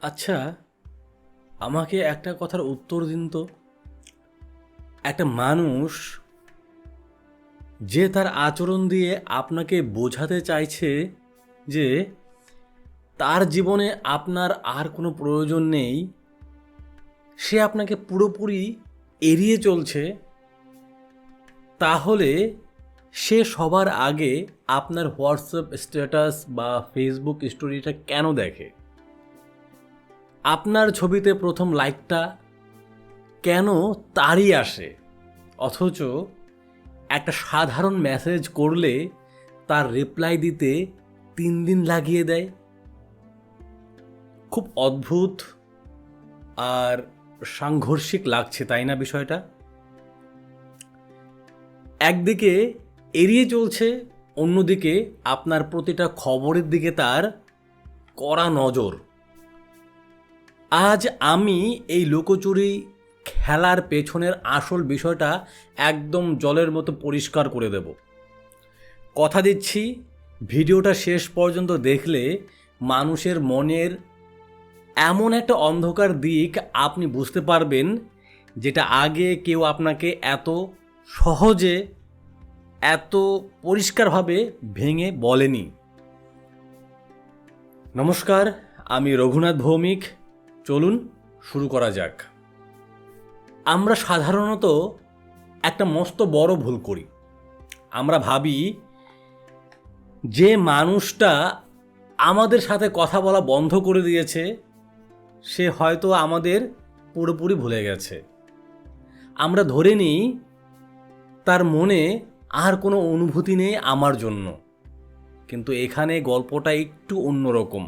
আচ্ছা, আমাকে একটা কথার উত্তর দিন তো। একটা মানুষ যে তার আচরণ দিয়ে আপনাকে বোঝাতে চাইছে যে তার জীবনে আপনার আর কোনো প্রয়োজন নেই, সে আপনাকে পুরোপুরি এড়িয়ে চলছে, তাহলে সে সবার আগে আপনার হোয়াটসঅ্যাপ স্ট্যাটাস বা ফেসবুক স্টোরিটা কেন দেখে? আপনার ছবিতে প্রথম লাইকটা কেন তারই আসে? অথচ একটা সাধারণ মেসেজ করলে তার রিপ্লাই দিতে 3 দিন লাগিয়ে দেয়। খুব অদ্ভুত আর সাংঘর্ষিক লাগছে, তাই না বিষয়টা? একদিকে এড়িয়ে চলছে, অন্যদিকে আপনার প্রতিটা খবরের দিকে তার কড়া নজর। আজ আমি এই লুকোচুরি খেলার পেছনের আসল বিষয়টা একদম জলের মতো পরিষ্কার করে দেব। কথা দিচ্ছি, ভিডিওটা শেষ পর্যন্ত দেখলে মানুষের মনের এমন একটা অন্ধকার দিক আপনি বুঝতে পারবেন, যেটা আগে কেউ আপনাকে এত সহজে, এত পরিষ্কারভাবে ভেঙে বলেনি। নমস্কার, আমি রঘুনাথ ভৌমিক। চলুন শুরু করা যাক। আমরা সাধারণত একটা মস্ত বড় ভুল করি। আমরা ভাবি যে মানুষটা আমাদের সাথে কথা বলা বন্ধ করে দিয়েছে, সে হয়তো আমাদের পুরোপুরি ভুলে গেছে। আমরা ধরে নিই তার মনে আর কোনো অনুভূতি নেই আমার জন্য। কিন্তু এখানে গল্পটা একটু অন্যরকম।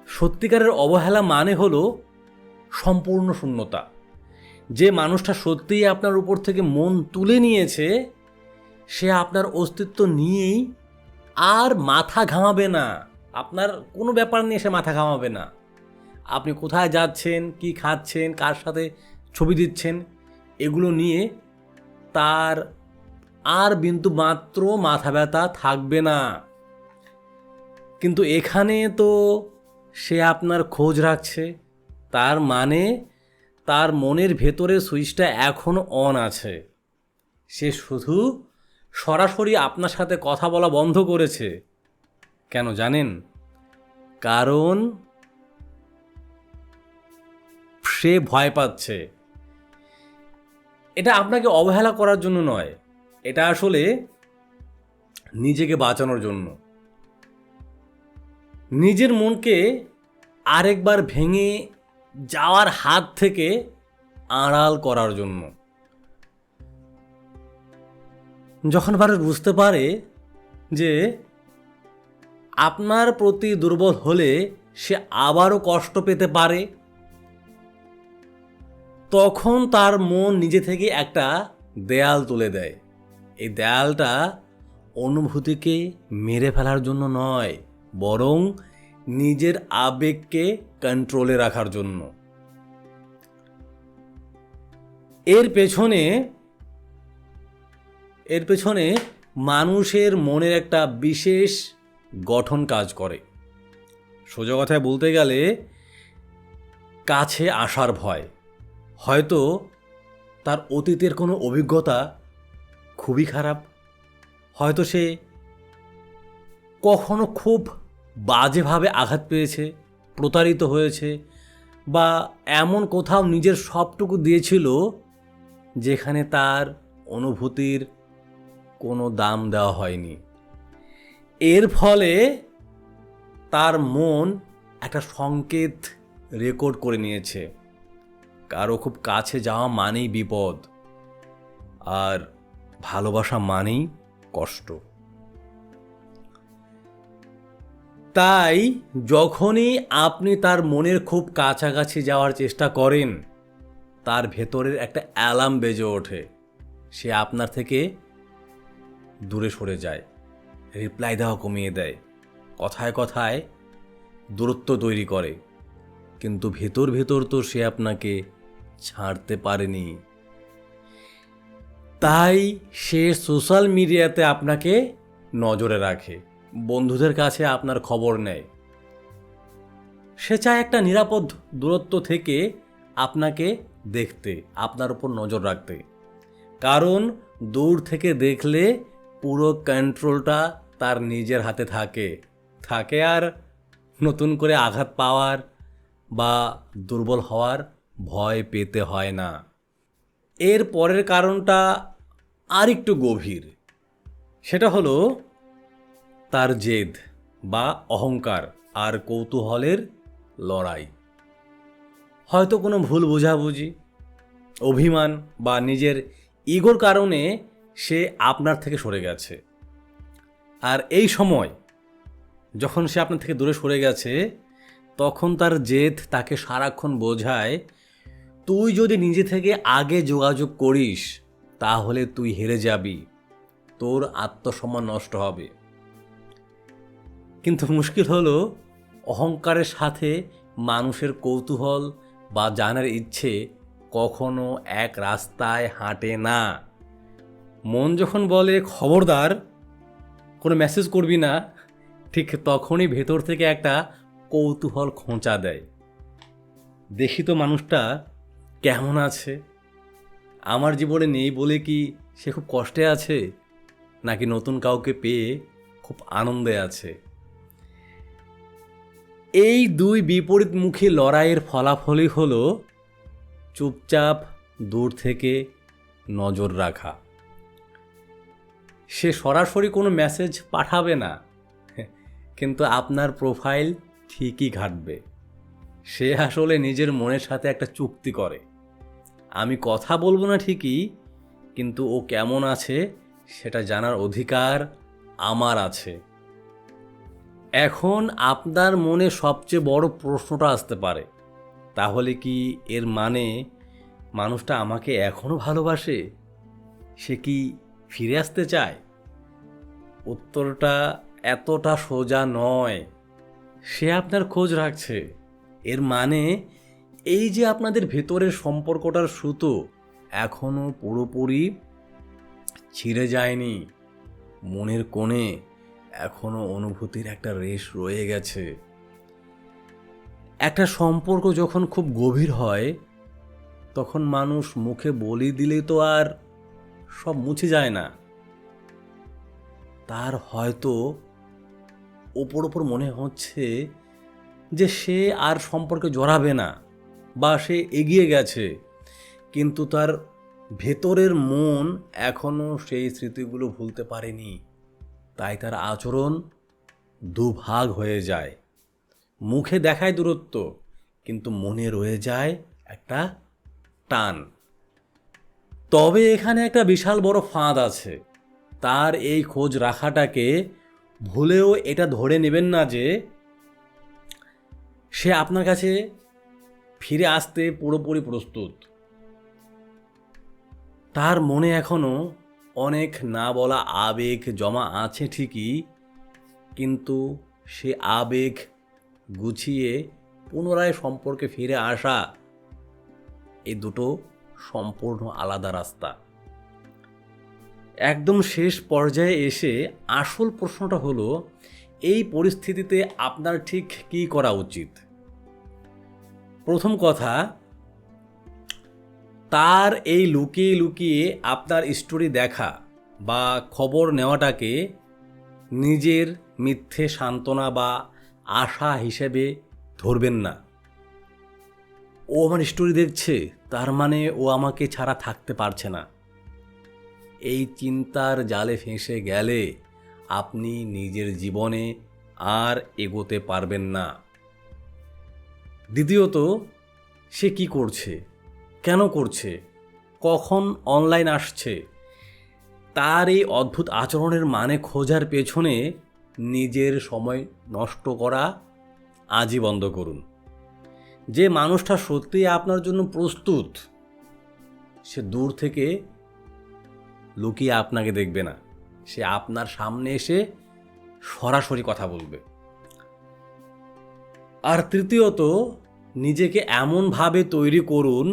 সত্যিকারের অবহেলা মানে হলো সম্পূর্ণ শূন্যতা। যে মানুষটা সত্যিই আপনার উপর থেকে মন তুলে নিয়েছে, সে আপনার অস্তিত্ব নিয়েই আর মাথা ঘামাবে না। আপনার কোনো ব্যাপার নিয়ে সে মাথা ঘামাবে না। আপনি কোথায় যাচ্ছেন, কি খাচ্ছেন, কার সাথে ছবি দিচ্ছেন, এগুলো নিয়ে তার আর বিন্দু মাত্র মাথা ব্যথা থাকবে না। কিন্তু এখানে তো সে আপনার খোঁজ রাখছে, তার মানে তার মনের ভেতরে সুইচটা এখনও অন আছে। সে শুধু সরাসরি আপনার সাথে কথা বলা বন্ধ করেছে। কেন জানেন? কারণ সে ভয় পাচ্ছে। এটা আপনাকে অবহেলা করার জন্য নয়, এটা আসলে নিজেকে বাঁচানোর জন্য, নিজের মনকে আরেকবার ভেঙে যাওয়ার হাত থেকে আড়াল করার জন্য। যখন মানুষ বুঝতে পারে যে আপনার প্রতি দুর্বল হলে সে আবারও কষ্ট পেতে পারে, তখন তার মন নিজে থেকে একটা দেয়াল তুলে দেয়। এই দেয়ালটা অনুভূতিকে মেরে ফেলার জন্য নয়, বরং নিজের আবেগকে কন্ট্রোলে রাখার জন্য। এর পেছনে মানুষের মনের একটা বিশেষ গঠন কাজ করে। সোজা কথায় বলতে গেলে কাছে আসার ভয়। হয়তো তার অতীতের কোনো অভিজ্ঞতা খুবই খারাপ, হয়তো সে কখনো খুব বাজেভাবে আঘাত পেয়েছে, প্রতারিত হয়েছে, বা এমন কোথাও নিজের সবটুকু দিয়েছিল যেখানে তার অনুভূতির কোনো দাম দেওয়া হয়নি। এর ফলে তার মন একটা সংকেত রেকর্ড করে নিয়েছে, কারো খুব কাছে যাওয়া মানেই বিপদ, আর ভালোবাসা মানেই কষ্ট। তাই যখনই আপনি তার মনের খুব কাছাকাছি যাওয়ার চেষ্টা করেন, তার ভেতরের একটা অ্যালার্ম বেজে ওঠে। সে আপনার থেকে দূরে সরে যায়, রিপ্লাই দেওয়া কমিয়ে দেয়, কথায় কথায় দূরত্ব তৈরি করে। কিন্তু ভেতর ভেতর তো সে আপনাকে ছাড়তে পারেনি। তাই সে সোশ্যাল মিডিয়াতে আপনাকে নজরে রাখে, বন্ধুদের কাছে আপনার খবর নেয়, সে চায় একটা নিরাপদ দূরত্ব থেকে আপনাকে দেখতে, আপনার উপর নজর রাখতে। কারণ দূর থেকে দেখলে পুরো কন্ট্রোলটা তার নিজের হাতে থাকে আর নতুন করে আঘাত পাওয়ার বা দুর্বল হওয়ার ভয় পেতে হয় না। এর পরের কারণটা আর একটু গভীর। সেটা হলো তার জেদ বা অহংকার আর কৌতূহলের লড়াই। হয়তো কোনো ভুল বোঝাবুঝি, অভিমান বা নিজের ইগোর কারণে সে আপনার থেকে সরে গেছে। আর এই সময় যখন সে আপনার থেকে দূরে সরে গেছে, তখন তার জেদ তাকে সারাক্ষণ বোঝায়, তুই যদি নিজে থেকে আগে যোগাযোগ করিস তাহলে তুই হেরে যাবি, তোর আত্মসম্মান নষ্ট হবে। কিন্তু মুশকিল হলো, অহংকারের সাথে মানুষের কৌতূহল বা জানার ইচ্ছে কখনো এক রাস্তায় হাঁটে না। মন যখন বলে খবরদার কোনো মেসেজ করবি না, ঠিক তখনই ভেতর থেকে একটা কৌতূহল খোঁচা দেয়, দেখি তো মানুষটা কেমন আছে, আমার জীবনে নেই বলে কি সে খুব কষ্টে আছে, নাকি নতুন কাউকে পেয়ে খুব আনন্দে আছে। এই দুই বিপরীতমুখী লড়াইয়ের ফলাফলই হলো চুপচাপ দূর থেকে নজর রাখা। সে সরাসরি কোনো মেসেজ পাঠাবে না, কিন্তু আপনার প্রোফাইল ঠিকই ঘাঁটবে। সে আসলে নিজের মনের সাথে একটা চুক্তি করে, আমি কথা বলবো না ঠিকই, কিন্তু ও কেমন আছে সেটা জানার অধিকার আমার আছে। এখন আপনার মনে সবচেয়ে বড় প্রশ্নটা আসতে পারে, তাহলে কি এর মানে মানুষটা আমাকে এখনও ভালোবাসে? সে কি ফিরে আসতে চায়? উত্তরটা এতটা সোজা নয়। সে আপনার খোঁজ রাখছে। এর মানে এই যে আপনাদের ভেতরের সম্পর্কটার সুতো এখনও পুরোপুরি ছিঁড়ে যায়নি। মনের কোণে এখনও অনুভূতির একটা রেশ রয়ে গেছে। একটা সম্পর্ক যখন খুব গভীর হয়, তখন মানুষ মুখে বলি দিলেই তো আর সব মুছে যায় না। তার হয়তো ওপর মনে হচ্ছে যে সে আর সম্পর্কে জড়াবে না বা সে এগিয়ে গেছে, কিন্তু তার ভেতরের মন এখনও সেই স্মৃতিগুলো ভুলতে পারেনি। তাই তার আচরণ দুভাগ হয়ে যায়। মুখে দেখায় দূরত্ব, কিন্তু মনে রয়ে যায় একটা টান। তবে এখানে একটা বিশাল বড় ফাঁদ আছে। তার এই খোঁজ রাখাটাকে ভুলেও এটা ধরে নেবেন না যে সে আপনার কাছে ফিরে আসতে পুরোপুরি প্রস্তুত। তার মনে এখনও অনেক না বলা আবেগ জমা আছে ঠিকই, কিন্তু সে আবেগ গুছিয়ে পুনরায় সম্পর্কে ফিরে আসা, এই দুটো সম্পূর্ণ আলাদা রাস্তা। একদম শেষ পর্যায়ে এসে আসল প্রশ্নটা হলো, এই পরিস্থিতিতে আপনার ঠিক কী করা উচিত? প্রথম কথা, তার এই লুকিয়ে লুকিয়ে আপনার স্টোরি দেখা বা খবর নেওয়াটাকে নিজের মিথ্যে সান্ত্বনা বা আশা হিসেবে ধরবেন না। ও আমার স্টোরি দেখছে, তার মানে ও আমাকে ছাড়া থাকতে পারছে না। এই চিন্তার জালে ফেঁসে গেলে আপনি নিজের জীবনে আর এগোতে পারবেন না। দ্বিতীয়ত, সে কি করছে, কেন করছে, কখন অনলাইন আসছে, তার এই অদ্ভুত আচরণের মানে খোঁজার পেছনে নিজের সময় নষ্ট করা আজই বন্ধ করুন। যে মানুষটা সত্যিই আপনার জন্য প্রস্তুত, সে দূর থেকে লুকিয়ে আপনাকে দেখবে না, সে আপনার সামনে এসে সরাসরি কথা বলবে। আর তৃতীয়ত, নিজেকে এমনভাবে তৈরি করুন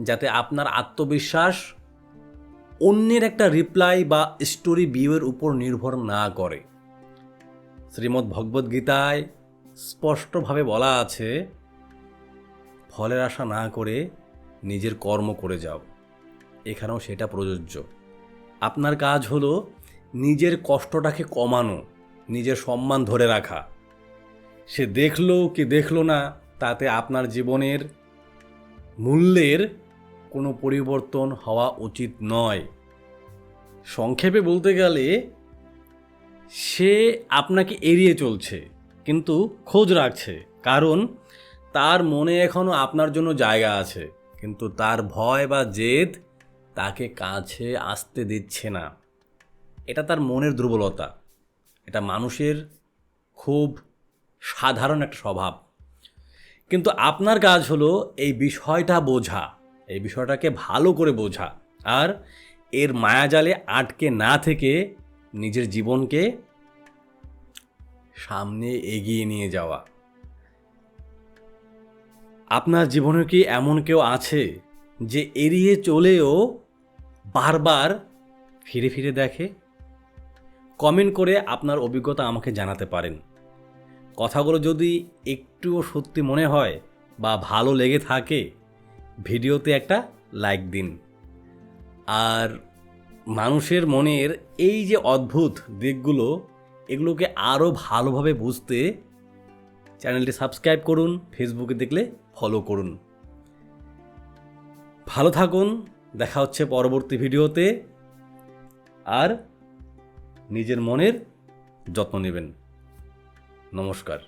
যাতে আপনার আত্মবিশ্বাস অন্যের একটা রিপ্লাই বা স্টোরি ভিউয়ের উপর নির্ভর না করে। শ্রীমদ্ ভগবদ্গীতায় স্পষ্টভাবে বলা আছে, ফলের আশা না করে নিজের কর্ম করে যাও। এখানেও সেটা প্রযোজ্য। আপনার কাজ হলো নিজের কষ্টটাকে কমানো, নিজের সম্মান ধরে রাখা। সে দেখলো কি দেখলো না, তাতে আপনার জীবনের মূল্যের কোনো পরিবর্তন হওয়া উচিত নয়। সংক্ষেপে বলতে গেলে, সে আপনাকে এড়িয়ে চলছে কিন্তু খোঁজ রাখছে, কারণ তার মনে এখনও আপনার জন্য জায়গা আছে, কিন্তু তার ভয় বা জেদ তাকে কাছে আসতে দিচ্ছে না। এটা তার মনের দুর্বলতা। এটা মানুষের খুব সাধারণ একটা স্বভাব। কিন্তু আপনার কাজ হলো এই বিষয়টা বোঝা, এই বিষয়টাকে ভালো করে বোঝা, আর এর মায়াজালে আটকে না থেকে নিজের জীবনকে সামনে এগিয়ে নিয়ে যাওয়া। আপনার জীবনে কি এমন কেউ আছে যে এড়িয়ে চলেও বারবার ফিরে ফিরে দেখে? কমেন্ট করে আপনার অভিজ্ঞতা আমাকে জানাতে পারেন। কথাগুলো যদি একটুও সত্যি মনে হয় বা ভালো লেগে থাকে, ভিডিওতে একটা লাইক দিন। আর মানুষের মনের এই যে অদ্ভুত দিকগুলো, এগুলোকে আরও ভালোভাবে বুঝতে চ্যানেলটি সাবস্ক্রাইব করুন, ফেসবুকে দেখলে ফলো করুন। ভালো থাকুন, দেখা হচ্ছে পরবর্তী ভিডিওতে। আর নিজের মনের যত্ন নেবেন। নমস্কার।